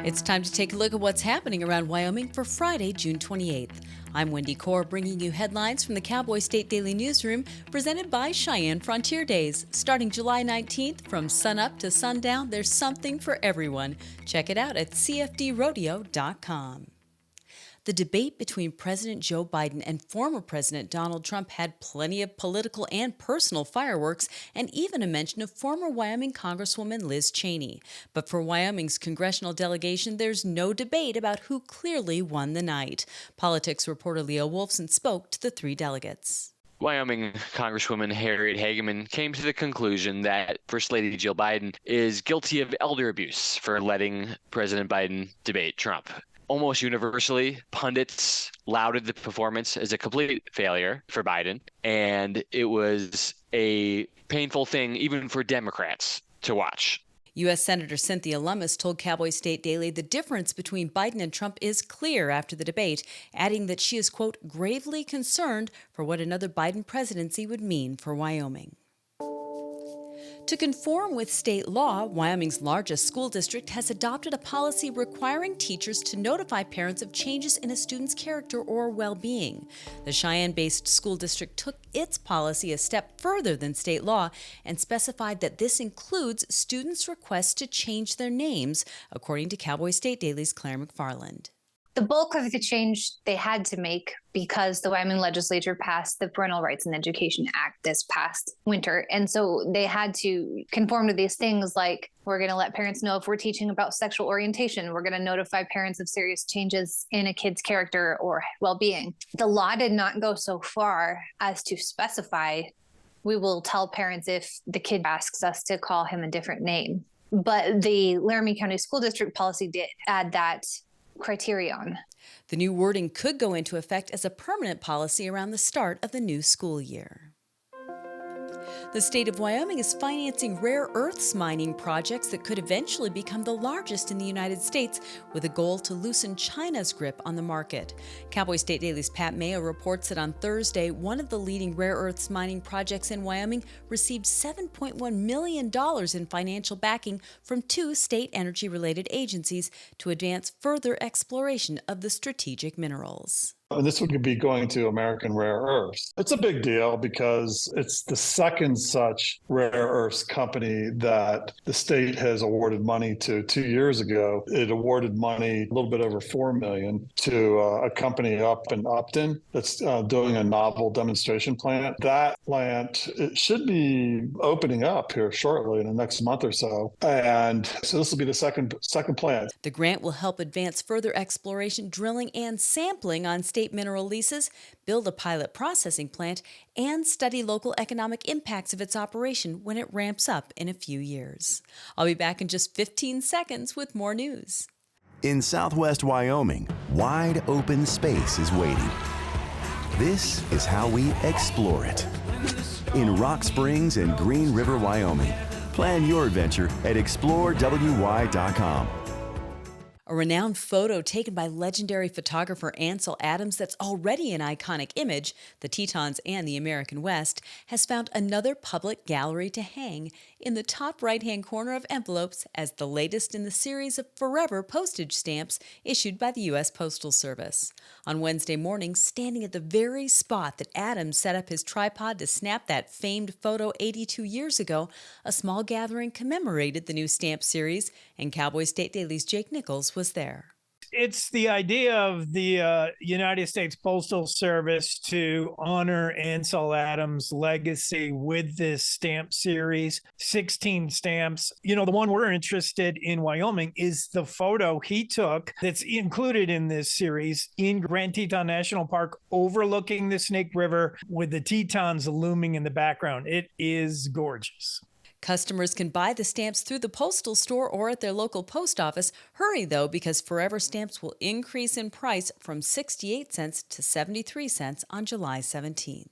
It's time to take a look at what's happening around Wyoming for Friday, June 28th. I'm Wendy Corr, bringing you headlines from the Cowboy State Daily newsroom, presented by Cheyenne Frontier Days. Starting July 19th, from sunup to sundown, there's something for everyone. Check it out at cfdrodeo.com. The debate between President Joe Biden and former President Donald Trump had plenty of political and personal fireworks, and even a mention of former Wyoming Congresswoman Liz Cheney. But for Wyoming's congressional delegation, there's no debate about who clearly won the night. Politics reporter Leo Wolfson spoke to the three delegates. Wyoming Congresswoman Harriet Hageman came to the conclusion that First Lady Jill Biden is guilty of elder abuse for letting President Biden debate Trump. Almost universally, pundits lauded the performance as a complete failure for Biden, and it was a painful thing even for Democrats to watch. U.S. Senator Cynthia Lummis told Cowboy State Daily the difference between Biden and Trump is clear after the debate, adding that she is, quote, gravely concerned for what another Biden presidency would mean for Wyoming. To conform with state law, Wyoming's largest school district has adopted a policy requiring teachers to notify parents of changes in a student's character or well-being. The Cheyenne-based school district took its policy a step further than state law and specified that this includes students' requests to change their names, according to Cowboy State Daily's Claire McFarland. The bulk of the change they had to make because the Wyoming legislature passed the Parental Rights in Education Act this past winter. And so they had to conform to these things like, we're going to let parents know if we're teaching about sexual orientation. We're going to notify parents of serious changes in a kid's character or well-being. The law did not go so far as to specify, we will tell parents if the kid asks us to call him a different name. But the Laramie County School District policy did add that criterion. The new wording could go into effect as a permanent policy around the start of the new school year. The state of Wyoming is financing rare earths mining projects that could eventually become the largest in the United States, with a goal to loosen China's grip on the market. Cowboy State Daily's Pat Mayo reports that on Thursday, one of the leading rare earths mining projects in Wyoming received $7.1 million in financial backing from two state energy-related agencies to advance further exploration of the strategic minerals. And this would be going to American Rare Earths. It's a big deal because it's the second such rare earths company that the state has awarded money to. 2 years ago, it awarded money, a little bit over $4 million, to a company up in Upton that's doing a novel demonstration plant. That plant, it should be opening up here shortly in the next month or so. And so this will be the second plant. The grant will help advance further exploration, drilling, and sampling on state mineral leases, build a pilot processing plant, and study local economic impacts of its operation when it ramps up in a few years. I'll be back in just 15 seconds with more news. In southwest Wyoming, wide open space is waiting. This is how we explore it. In Rock Springs and Green River, Wyoming. Plan your adventure at explorewy.com. A renowned photo taken by legendary photographer Ansel Adams that's already an iconic image, the Tetons and the American West, has found another public gallery to hang in the top right-hand corner of envelopes as the latest in the series of forever postage stamps issued by the U.S. Postal Service. On Wednesday morning, standing at the very spot that Adams set up his tripod to snap that famed photo 82 years ago, a small gathering commemorated the new stamp series, and Cowboy State Daily's Jake Nichols was there. It's the idea of the United States Postal Service to honor Ansel Adams' legacy with this stamp series, 16 stamps. You know, the one we're interested in Wyoming is the photo he took that's included in this series in Grand Teton National Park, overlooking the Snake River with the Tetons looming in the background. It is gorgeous. Customers can buy the stamps through the postal store or at their local post office. Hurry, though, because forever stamps will increase in price from 68 cents to 73 cents on July 17th.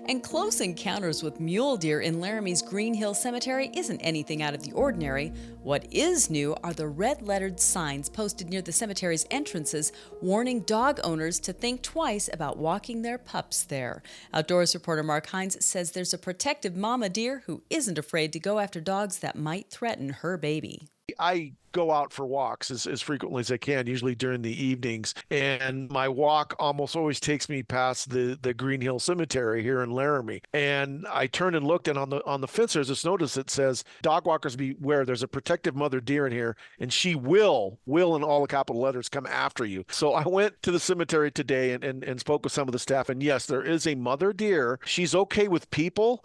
And close encounters with mule deer in Laramie's Green Hill Cemetery isn't anything out of the ordinary. What is new are the red-lettered signs posted near the cemetery's entrances warning dog owners to think twice about walking their pups there. Outdoors reporter Mark Hines says there's a protective mama deer who isn't afraid to go after dogs that might threaten her baby. I go out for walks as frequently as I can, usually during the evenings. And my walk almost always takes me past the Green Hill Cemetery here in Laramie. And I turned and looked, and on the fence there's this notice that says, "Dog walkers beware, there's a protective mother deer in here, and she will in all the capital letters, come after you." So I went to the cemetery today and spoke with some of the staff. And yes, there is a mother deer. She's okay with people,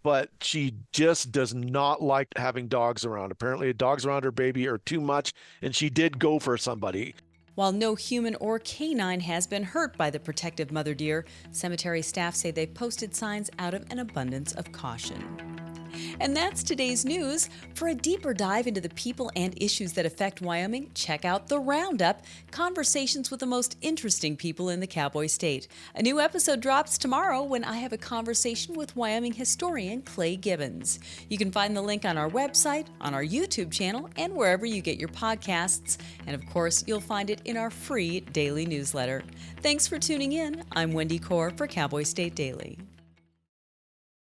but she just does not like having dogs around. Apparently, dogs around her baby are too much, and she did go for somebody. While no human or canine has been hurt by the protective mother deer, cemetery staff say they posted signs out of an abundance of caution. And that's today's news. For a deeper dive into the people and issues that affect Wyoming, check out The Roundup, conversations with the most interesting people in the Cowboy State. A new episode drops tomorrow when I have a conversation with Wyoming historian Clay Gibbons. You can find the link on our website, on our YouTube channel, and wherever you get your podcasts. And of course, you'll find it in our free daily newsletter. Thanks for tuning in. I'm Wendy Corr for Cowboy State Daily.